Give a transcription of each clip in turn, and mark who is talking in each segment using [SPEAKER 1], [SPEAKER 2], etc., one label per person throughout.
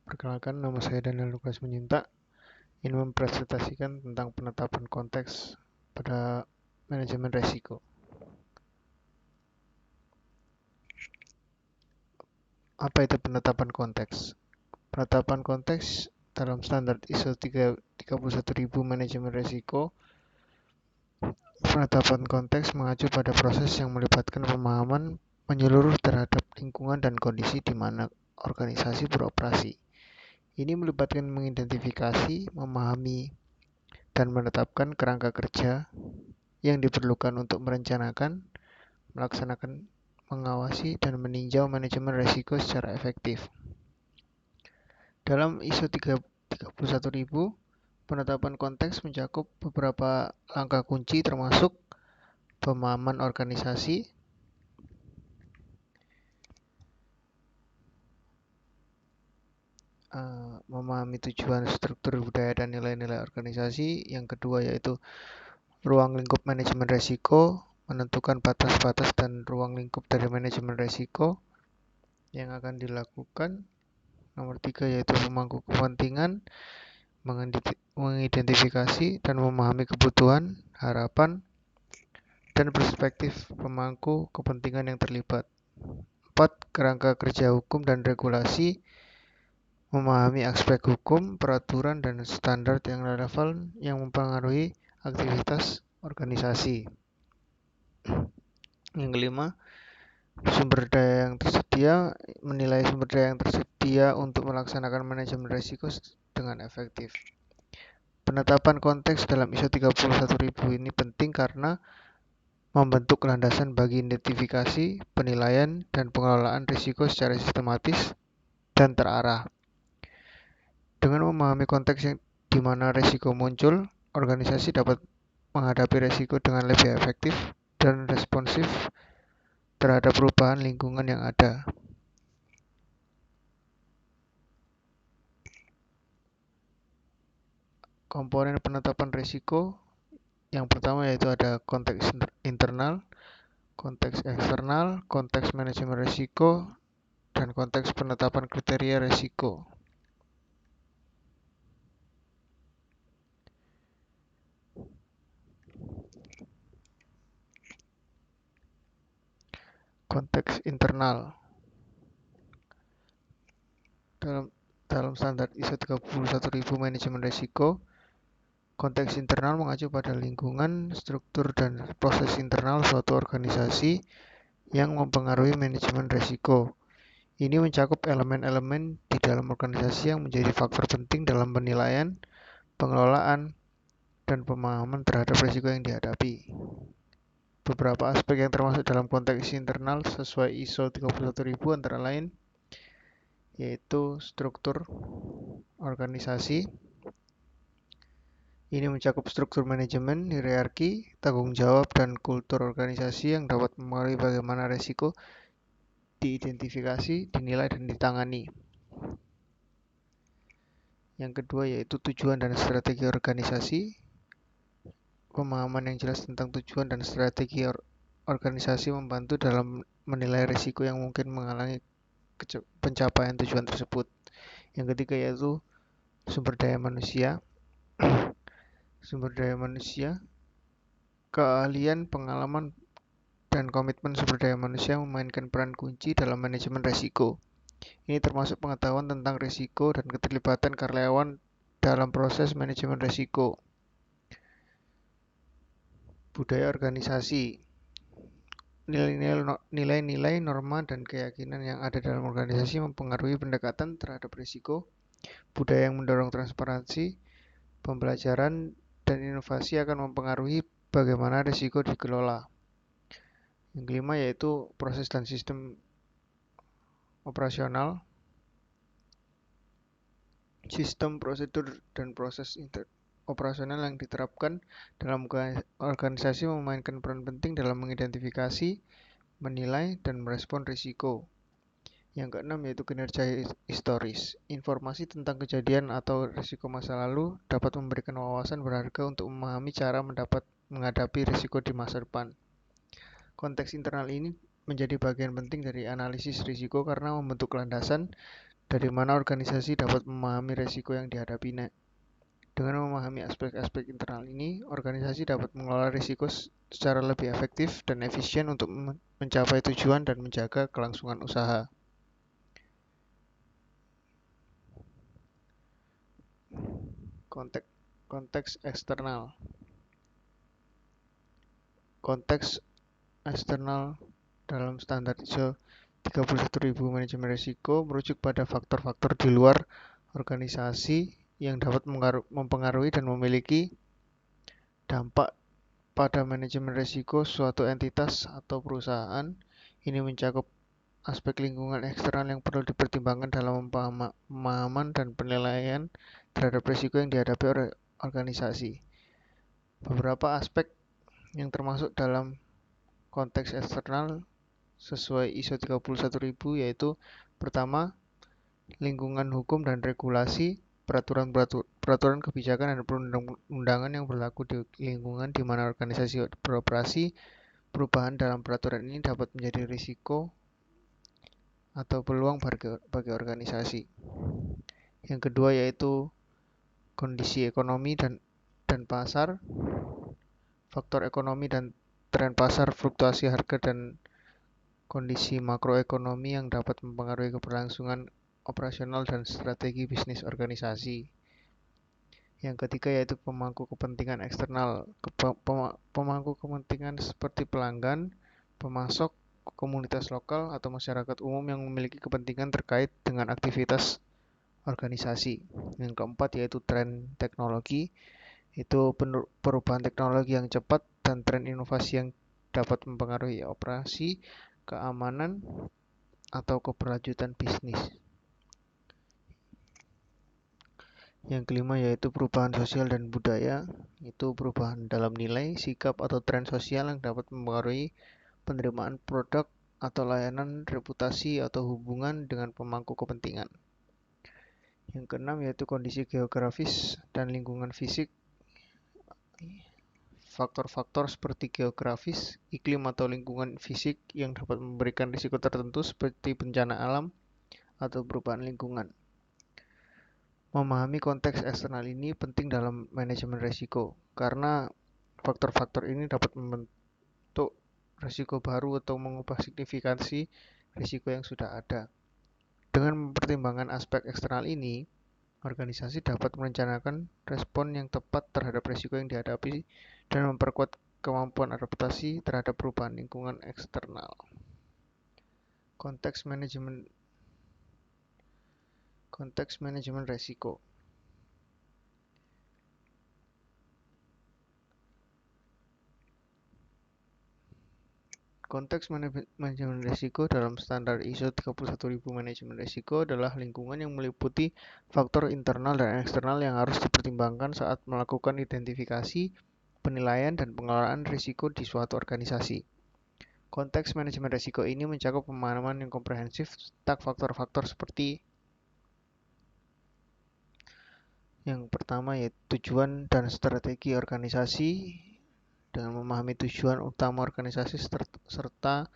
[SPEAKER 1] Perkenalkan, nama saya Daniel Lukas Menyinta. Ini mempresentasikan tentang penetapan konteks pada manajemen resiko. Apa itu penetapan konteks? Penetapan konteks dalam standar ISO 31000 manajemen resiko. Penetapan konteks mengacu pada proses yang melibatkan pemahaman menyeluruh terhadap lingkungan dan kondisi di mana organisasi beroperasi. Ini melibatkan mengidentifikasi, memahami, dan menetapkan kerangka kerja yang diperlukan untuk merencanakan, melaksanakan, mengawasi, dan meninjau manajemen risiko secara efektif. Dalam ISO 31000, penetapan konteks mencakup beberapa langkah kunci termasuk pemahaman organisasi, memahami tujuan, struktur, budaya, dan nilai-nilai organisasi. Yang kedua yaitu ruang lingkup manajemen risiko, menentukan batas-batas dan ruang lingkup dari manajemen risiko yang akan dilakukan. Nomor 3 yaitu pemangku kepentingan, mengidentifikasi dan memahami kebutuhan, harapan, dan perspektif pemangku kepentingan yang terlibat. 4. Kerangka kerja hukum dan regulasi, memahami aspek hukum, peraturan, dan standar yang relevan yang mempengaruhi aktivitas organisasi. Yang kelima, sumber daya yang tersedia, menilai sumber daya yang tersedia untuk melaksanakan manajemen risiko dengan efektif. Penetapan konteks dalam ISO 31000 ini penting karena membentuk landasan bagi identifikasi, penilaian, dan pengelolaan risiko secara sistematis dan terarah. Dengan memahami konteks yang di mana risiko muncul, organisasi dapat menghadapi risiko dengan lebih efektif dan responsif terhadap perubahan lingkungan yang ada. Komponen penetapan risiko yang pertama yaitu ada konteks internal, konteks eksternal, konteks manajemen risiko, dan konteks penetapan kriteria risiko. Konteks internal. Dalam standar ISO 31000 manajemen risiko, konteks internal mengacu pada lingkungan, struktur, dan proses internal suatu organisasi yang mempengaruhi manajemen risiko. Ini mencakup elemen-elemen di dalam organisasi yang menjadi faktor penting dalam penilaian, pengelolaan, dan pemahaman terhadap risiko yang dihadapi. Beberapa aspek yang termasuk dalam konteks internal sesuai ISO 31000 antara lain yaitu struktur organisasi. Ini mencakup struktur manajemen, hierarki, tanggung jawab, dan kultur organisasi yang dapat mempengaruhi bagaimana risiko diidentifikasi, dinilai, dan ditangani. Yang kedua yaitu tujuan dan strategi organisasi. Pemahaman yang jelas tentang tujuan dan strategi organisasi membantu dalam menilai risiko yang mungkin menghalangi pencapaian tujuan tersebut. Yang ketiga yaitu sumber daya manusia. Sumber daya manusia, keahlian, pengalaman, dan komitmen sumber daya manusia memainkan peran kunci dalam manajemen risiko. Ini termasuk pengetahuan tentang risiko dan keterlibatan karyawan dalam proses manajemen risiko. Budaya organisasi. Nilai-nilai, norma, dan keyakinan yang ada dalam organisasi mempengaruhi pendekatan terhadap risiko. Budaya yang mendorong transparansi, pembelajaran, dan inovasi akan mempengaruhi bagaimana risiko dikelola. Yang kelima yaitu proses dan sistem operasional. Sistem, prosedur, dan proses operasional yang diterapkan dalam organisasi memainkan peran penting dalam mengidentifikasi, menilai, dan merespon risiko. Yang keenam yaitu kinerja historis. Informasi tentang kejadian atau risiko masa lalu dapat memberikan wawasan berharga untuk memahami cara menghadapi risiko di masa depan. Konteks internal ini menjadi bagian penting dari analisis risiko karena membentuk landasan Dari mana organisasi dapat memahami risiko yang dihadapinya? Dengan memahami aspek-aspek internal ini, organisasi dapat mengelola risiko secara lebih efektif dan efisien untuk mencapai tujuan dan menjaga kelangsungan usaha. Konteks eksternal. Konteks eksternal dalam standar ISO 31000 manajemen risiko merujuk pada faktor-faktor di luar organisasi yang dapat mempengaruhi dan memiliki dampak pada manajemen risiko suatu entitas atau perusahaan. Ini mencakup aspek lingkungan eksternal yang perlu dipertimbangkan dalam pemahaman dan penilaian terhadap risiko yang dihadapi oleh organisasi. Beberapa aspek yang termasuk dalam konteks eksternal sesuai ISO 31000 yaitu pertama, lingkungan hukum dan regulasi, peraturan kebijakan dan perundang-undangan yang berlaku di lingkungan di mana organisasi beroperasi. Perubahan dalam peraturan ini dapat menjadi risiko atau peluang bagi organisasi. Yang kedua yaitu kondisi ekonomi dan pasar, faktor ekonomi dan tren pasar, fluktuasi harga dan kondisi makroekonomi yang dapat mempengaruhi keberlangsungan operasional dan strategi bisnis organisasi. Yang ketiga yaitu pemangku kepentingan eksternal. Pemangku kepentingan seperti pelanggan, pemasok, komunitas lokal atau masyarakat umum yang memiliki kepentingan terkait dengan aktivitas organisasi. Yang keempat yaitu tren teknologi. Itu perubahan teknologi yang cepat dan tren inovasi yang dapat mempengaruhi operasi, keamanan, atau keberlanjutan bisnis. Yang kelima yaitu perubahan sosial dan budaya, itu perubahan dalam nilai, sikap, atau tren sosial yang dapat mempengaruhi penerimaan produk atau layanan, reputasi, atau hubungan dengan pemangku kepentingan. Yang keenam yaitu kondisi geografis dan lingkungan fisik. Faktor-faktor seperti geografis, iklim, atau lingkungan fisik yang dapat memberikan risiko tertentu seperti bencana alam atau perubahan lingkungan. Memahami konteks eksternal ini penting dalam manajemen risiko, karena faktor-faktor ini dapat membentuk risiko baru atau mengubah signifikansi risiko yang sudah ada. Dengan mempertimbangkan aspek eksternal ini, organisasi dapat merencanakan respon yang tepat terhadap risiko yang dihadapi dan memperkuat kemampuan adaptasi terhadap perubahan lingkungan eksternal. Konteks manajemen risiko. Konteks manajemen risiko dalam standar ISO 31000 manajemen risiko adalah lingkungan yang meliputi faktor internal dan eksternal yang harus dipertimbangkan saat melakukan identifikasi, penilaian, dan pengelolaan risiko di suatu organisasi. Konteks manajemen risiko ini mencakup pemahaman yang komprehensif tentang faktor-faktor seperti yang pertama yaitu tujuan dan strategi organisasi. Dengan memahami tujuan utama organisasi serta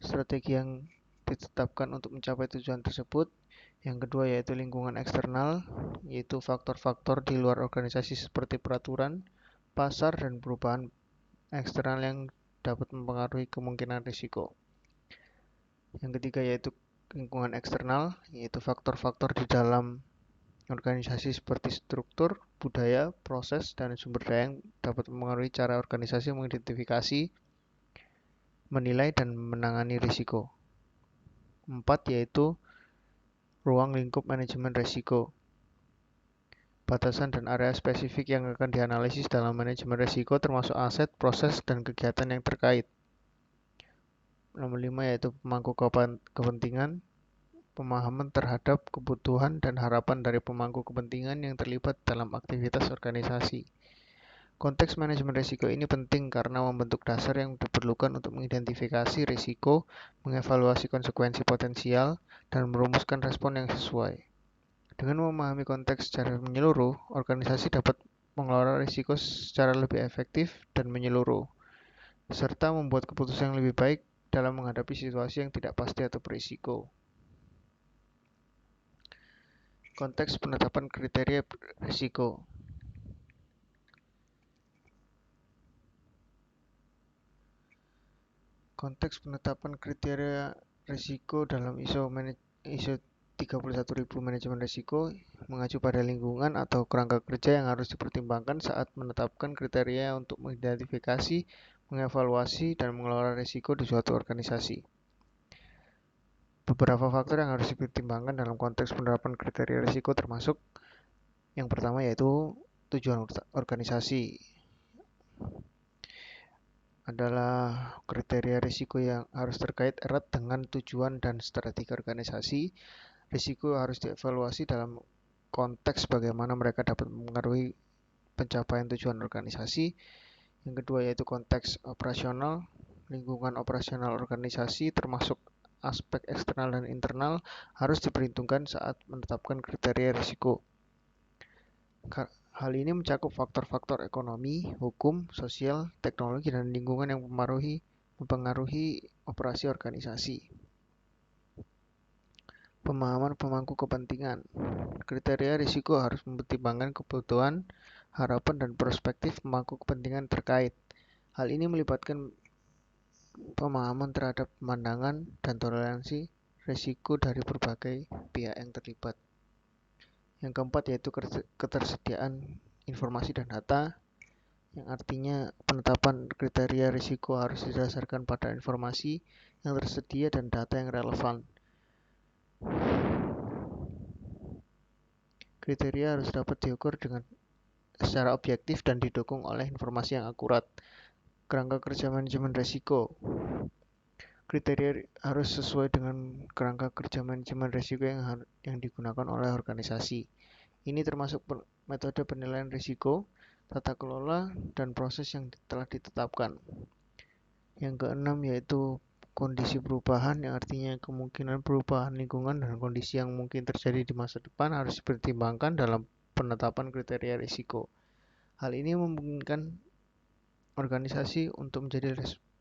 [SPEAKER 1] strategi yang ditetapkan untuk mencapai tujuan tersebut. Yang kedua yaitu lingkungan eksternal, yaitu faktor-faktor di luar organisasi seperti peraturan, pasar, dan perubahan eksternal yang dapat mempengaruhi kemungkinan risiko. Yang ketiga yaitu lingkungan eksternal, yaitu faktor-faktor di dalam organisasi seperti struktur, budaya, proses, dan sumber daya yang dapat mempengaruhi cara organisasi mengidentifikasi, menilai, dan menangani risiko. 4 yaitu ruang lingkup manajemen risiko. Batasan dan area spesifik yang akan dianalisis dalam manajemen risiko termasuk aset, proses, dan kegiatan yang terkait. Nomor 5 yaitu pemangku kepentingan. Pemahaman terhadap kebutuhan dan harapan dari pemangku kepentingan yang terlibat dalam aktivitas organisasi. Konteks manajemen risiko ini penting karena membentuk dasar yang diperlukan untuk mengidentifikasi risiko, mengevaluasi konsekuensi potensial, dan merumuskan respon yang sesuai. Dengan memahami konteks secara menyeluruh, organisasi dapat mengelola risiko secara lebih efektif dan menyeluruh, serta membuat keputusan yang lebih baik dalam menghadapi situasi yang tidak pasti atau berisiko. Konteks penetapan kriteria risiko. Konteks penetapan kriteria risiko dalam ISO 31000 manajemen risiko mengacu pada lingkungan atau kerangka kerja yang harus dipertimbangkan saat menetapkan kriteria untuk mengidentifikasi, mengevaluasi, dan mengelola risiko di suatu organisasi. Beberapa faktor yang harus dipertimbangkan dalam konteks penerapan kriteria risiko termasuk yang pertama yaitu tujuan organisasi. Adalah kriteria risiko yang harus terkait erat dengan tujuan dan strategi organisasi. Risiko harus dievaluasi dalam konteks bagaimana mereka dapat mempengaruhi pencapaian tujuan organisasi. Yang kedua yaitu konteks operasional. Lingkungan operasional organisasi termasuk aspek eksternal dan internal harus diperhitungkan saat menetapkan kriteria risiko. Hal ini mencakup faktor-faktor ekonomi, hukum, sosial, teknologi, dan lingkungan yang mempengaruhi operasi organisasi. Pemahaman pemangku kepentingan. Kriteria risiko harus mempertimbangkan kebutuhan, harapan, dan perspektif pemangku kepentingan terkait. Hal ini melibatkan pemahaman terhadap pemandangan dan toleransi risiko dari berbagai pihak yang terlibat. Yang keempat yaitu ketersediaan informasi dan data, yang artinya penetapan kriteria risiko harus didasarkan pada informasi yang tersedia dan data yang relevan. Kriteria harus dapat diukur secara objektif dan didukung oleh informasi yang akurat. Kerangka kerja manajemen risiko. Kriteria harus sesuai dengan kerangka kerja manajemen risiko yang digunakan oleh organisasi. Ini termasuk metode penilaian risiko, tata kelola, dan proses yang telah ditetapkan. Yang keenam yaitu kondisi perubahan, yang artinya kemungkinan perubahan lingkungan dan kondisi yang mungkin terjadi di masa depan harus dipertimbangkan dalam penetapan kriteria risiko. Hal ini memungkinkan organisasi untuk menjadi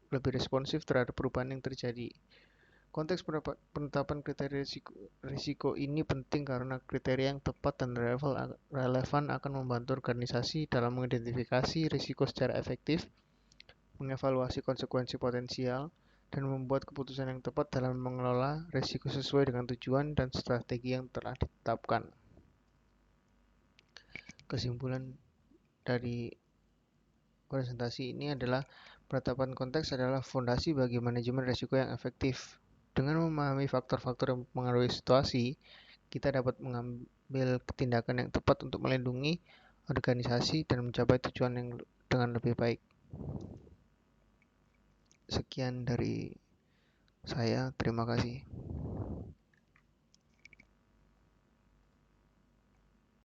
[SPEAKER 1] lebih responsif terhadap perubahan yang terjadi. Konteks penetapan kriteria risiko ini penting karena kriteria yang tepat dan relevan akan membantu organisasi dalam mengidentifikasi risiko secara efektif, mengevaluasi konsekuensi potensial, dan membuat keputusan yang tepat dalam mengelola risiko sesuai dengan tujuan dan strategi yang telah ditetapkan. Kesimpulan dari presentasi ini adalah penetapan konteks adalah fondasi bagi manajemen risiko yang efektif. Dengan memahami faktor-faktor yang mempengaruhi situasi, kita dapat mengambil tindakan yang tepat untuk melindungi organisasi dan mencapai tujuan yang dengan lebih baik. Sekian dari saya, terima kasih.